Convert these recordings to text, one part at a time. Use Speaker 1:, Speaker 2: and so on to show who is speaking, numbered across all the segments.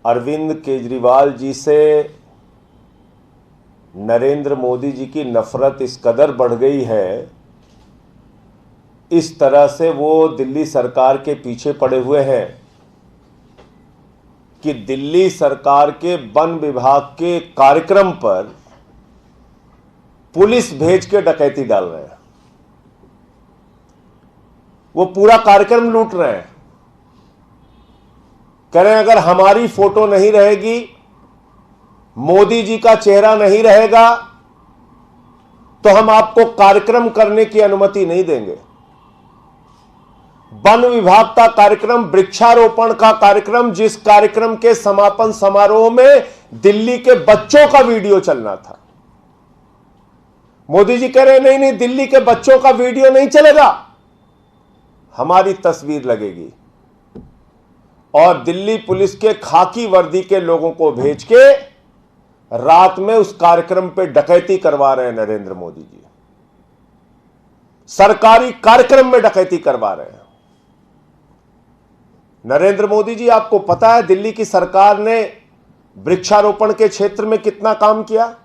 Speaker 1: अरविंद केजरीवाल जी से नरेंद्र मोदी जी की नफरत इस कदर बढ़ गई है, इस तरह से वो दिल्ली सरकार के पीछे पड़े हुए हैं कि दिल्ली सरकार के वन विभाग के कार्यक्रम पर पुलिस भेज के डकैती डाल रहे हैं। वो पूरा कार्यक्रम लूट रहे हैं। कह रहे हैं अगर हमारी फोटो नहीं रहेगी, मोदी जी का चेहरा नहीं रहेगा, तो हम आपको कार्यक्रम करने की अनुमति नहीं देंगे। वन विभाग का कार्यक्रम, वृक्षारोपण का कार्यक्रम, जिस कार्यक्रम के समापन समारोह में दिल्ली के बच्चों का वीडियो चलना था, मोदी जी कह रहे हैं नहीं नहीं, दिल्ली के बच्चों का वीडियो नहीं चलेगा, हमारी तस्वीर लगेगी। और दिल्ली पुलिस के खाकी वर्दी के लोगों को भेज के रात में उस कार्यक्रम पे डकैती करवा रहे हैं नरेंद्र मोदी जी। सरकारी कार्यक्रम में डकैती करवा रहे हैं। नरेंद्र मोदी जी, आपको पता है दिल्ली की सरकार ने वृक्षारोपण के क्षेत्र में कितना काम किया?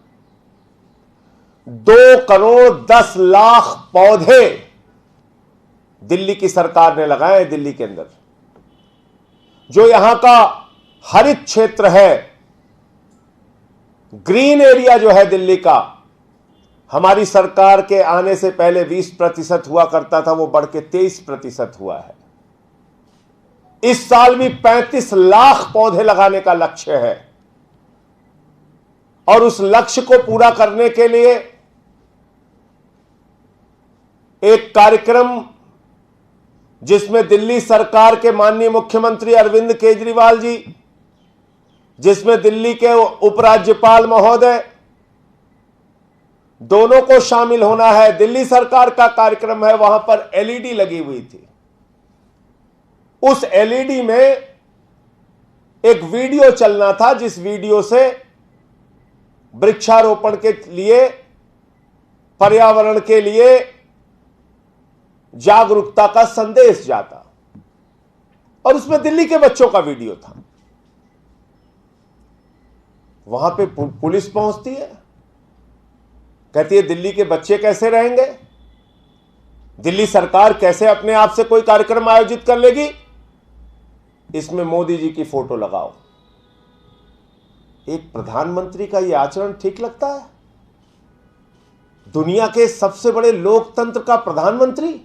Speaker 1: 2,10,00,000 पौधे दिल्ली की सरकार ने लगाए हैं। दिल्ली के अंदर जो यहां का हरित क्षेत्र है, ग्रीन एरिया जो है दिल्ली का, हमारी सरकार के आने से पहले 20% हुआ करता था, वो बढ़ के 23% हुआ है। इस साल भी 35 लाख पौधे लगाने का लक्ष्य है। और उस लक्ष्य को पूरा करने के लिए एक कार्यक्रम जिसमें दिल्ली सरकार के माननीय मुख्यमंत्री अरविंद केजरीवाल जी, जिसमें दिल्ली के उपराज्यपाल महोदय, दोनों को शामिल होना है। दिल्ली सरकार का कार्यक्रम है, वहां पर एलईडी लगी हुई थी। उस एलईडी में एक वीडियो चलना था, जिस वीडियो से वृक्षारोपण के लिए, पर्यावरण के लिए जागरूकता का संदेश जाता, और उसमें दिल्ली के बच्चों का वीडियो था। वहां पे पुलिस पहुंचती है, कहती है दिल्ली के बच्चे कैसे रहेंगे, दिल्ली सरकार कैसे अपने आप से कोई कार्यक्रम आयोजित कर लेगी, इसमें मोदी जी की फोटो लगाओ। एक प्रधानमंत्री का यह आचरण ठीक लगता है? दुनिया के सबसे बड़े लोकतंत्र का प्रधानमंत्री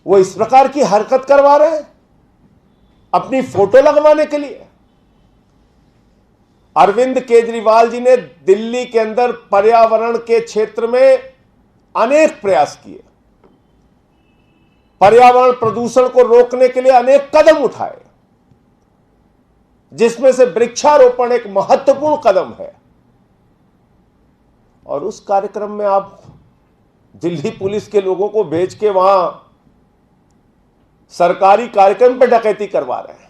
Speaker 1: वो इस प्रकार की हरकत करवा रहे हैं अपनी फोटो लगवाने के लिए। अरविंद केजरीवाल जी ने दिल्ली के अंदर पर्यावरण के क्षेत्र में अनेक प्रयास किए, पर्यावरण प्रदूषण को रोकने के लिए अनेक कदम उठाए, जिसमें से वृक्षारोपण एक महत्वपूर्ण कदम है। और उस कार्यक्रम में आप दिल्ली पुलिस के लोगों को भेज के वहां सरकारी कार्यक्रम पर डकैती करवा रहे हैं।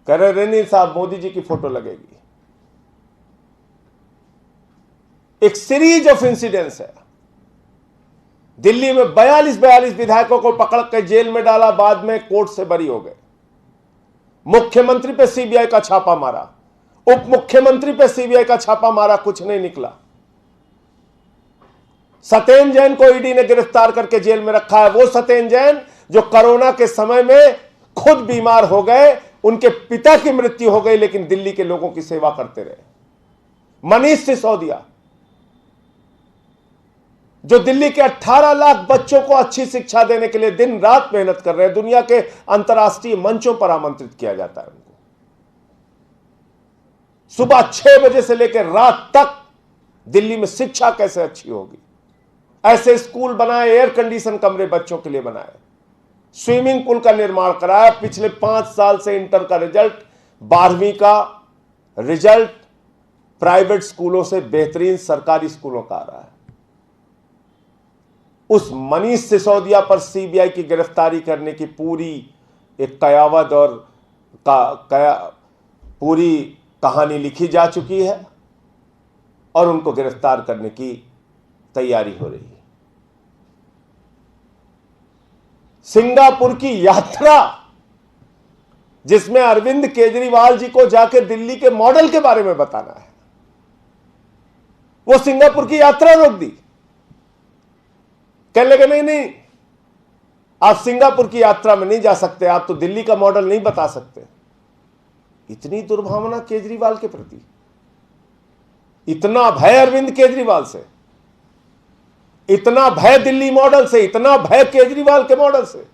Speaker 1: कह रहे नहीं साहब, मोदी जी की फोटो लगेगी। एक सीरीज ऑफ इंसिडेंट्स है। दिल्ली में 42 विधायकों को पकड़ कर जेल में डाला, बाद में कोर्ट से बरी हो गए। मुख्यमंत्री पे सीबीआई का छापा मारा, उप मुख्यमंत्री पे सीबीआई का छापा मारा, कुछ नहीं निकला। सत्येंद्र जैन को ईडी ने गिरफ्तार करके जेल में रखा है। वो सत्येंद्र जैन जो कोरोना के समय में खुद बीमार हो गए, उनके पिता की मृत्यु हो गई, लेकिन दिल्ली के लोगों की सेवा करते रहे। मनीष सिसोदिया जो दिल्ली के 18 लाख बच्चों को अच्छी शिक्षा देने के लिए दिन रात मेहनत कर रहे हैं, दुनिया के अंतर्राष्ट्रीय मंचों पर आमंत्रित किया जाता है उनको। सुबह 6 बजे से लेकर रात तक दिल्ली में शिक्षा कैसे अच्छी होगी, ऐसे स्कूल बनाए, एयर कंडीशन कमरे बच्चों के लिए बनाए, स्विमिंग पूल का निर्माण कराया। पिछले 5 साल से इंटर का रिजल्ट, 12वीं का रिजल्ट प्राइवेट स्कूलों से बेहतरीन सरकारी स्कूलों का आ रहा है। उस मनीष सिसोदिया पर सीबीआई की गिरफ्तारी करने की पूरी एक कयावत और पूरी कहानी लिखी जा चुकी है, और उनको गिरफ्तार करने की तैयारी हो रही है। सिंगापुर की यात्रा जिसमें अरविंद केजरीवाल जी को जाके दिल्ली के मॉडल के बारे में बताना है, वो सिंगापुर की यात्रा रोक दी। कहने लगे नहीं नहीं, आप सिंगापुर की यात्रा में नहीं जा सकते, आप तो दिल्ली का मॉडल नहीं बता सकते। इतनी दुर्भावना केजरीवाल के प्रति, इतना भय अरविंद केजरीवाल से, इतना भय दिल्ली मॉडल से, इतना भय केजरीवाल के मॉडल से।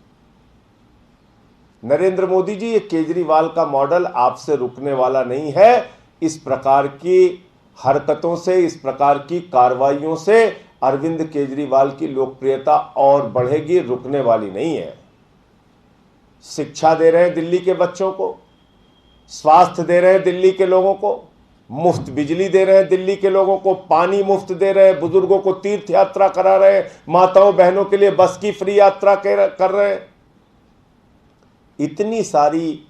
Speaker 1: नरेंद्र मोदी जी, ये केजरीवाल का मॉडल आपसे रुकने वाला नहीं है। इस प्रकार की हरकतों से, इस प्रकार की कार्रवाइयों से अरविंद केजरीवाल की लोकप्रियता और बढ़ेगी, रुकने वाली नहीं है। शिक्षा दे रहे हैं दिल्ली के बच्चों को, स्वास्थ्य दे रहे हैं दिल्ली के लोगों को, मुफ्त बिजली दे रहे हैं दिल्ली के लोगों को, पानी मुफ्त दे रहे हैं, बुजुर्गों को तीर्थ यात्रा करा रहे हैं, माताओं बहनों के लिए बस की फ्री यात्रा कर रहे हैं। इतनी सारी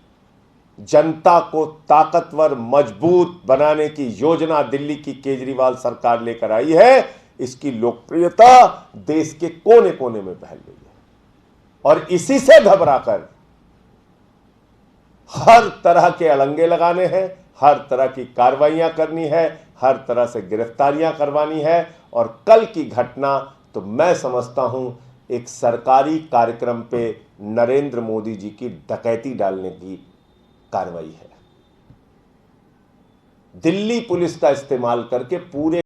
Speaker 1: जनता को ताकतवर, मजबूत बनाने की योजना दिल्ली की केजरीवाल सरकार लेकर आई है। इसकी लोकप्रियता देश के कोने कोने में फैल रही है और इसी से घबराकर हर तरह के अलंगे लगाने हैं, हर तरह की कार्रवाइयां करनी है, हर तरह से गिरफ्तारियां करवानी है। और कल की घटना तो मैं समझता हूं एक सरकारी कार्यक्रम पे नरेंद्र मोदी जी की डकैती डालने की कार्रवाई है। दिल्ली पुलिस का इस्तेमाल करके पूरे